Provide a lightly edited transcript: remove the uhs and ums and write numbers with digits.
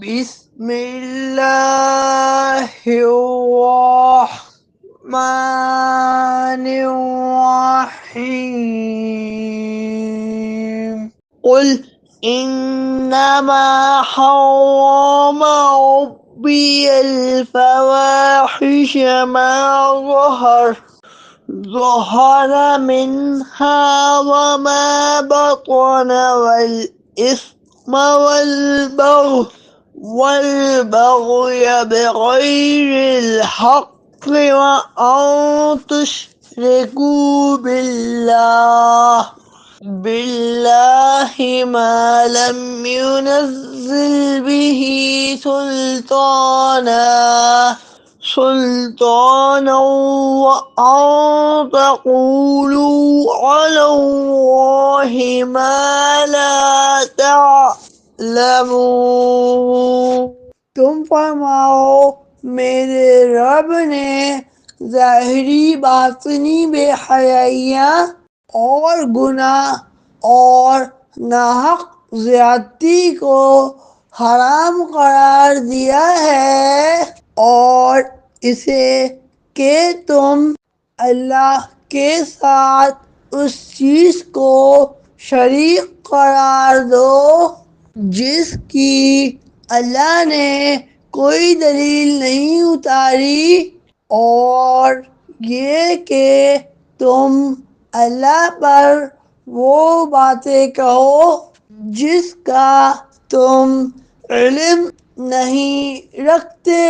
بسم الله الرحمن الرحيم قل إنما حرم ربي الفواحش ما ظهر منها وما بطن والإثم والبغي بغير الحق وأن تشركوا بالله ما لم ينزل به سلطانا وأن تقولوا على الله ما لا تعلمون۔ تم فرماؤ میرے رب نے ظاہری باطنی بے حیائیاں اور گناہ اور ناحق زیادتی کو حرام قرار دیا ہے، اور اسے کہ تم اللہ کے ساتھ اس چیز کو شریک قرار دو جس کی اللہ نے کوئی دلیل نہیں اتاری، اور یہ کہ تم اللہ پر وہ باتیں کہو جس کا تم علم نہیں رکھتے۔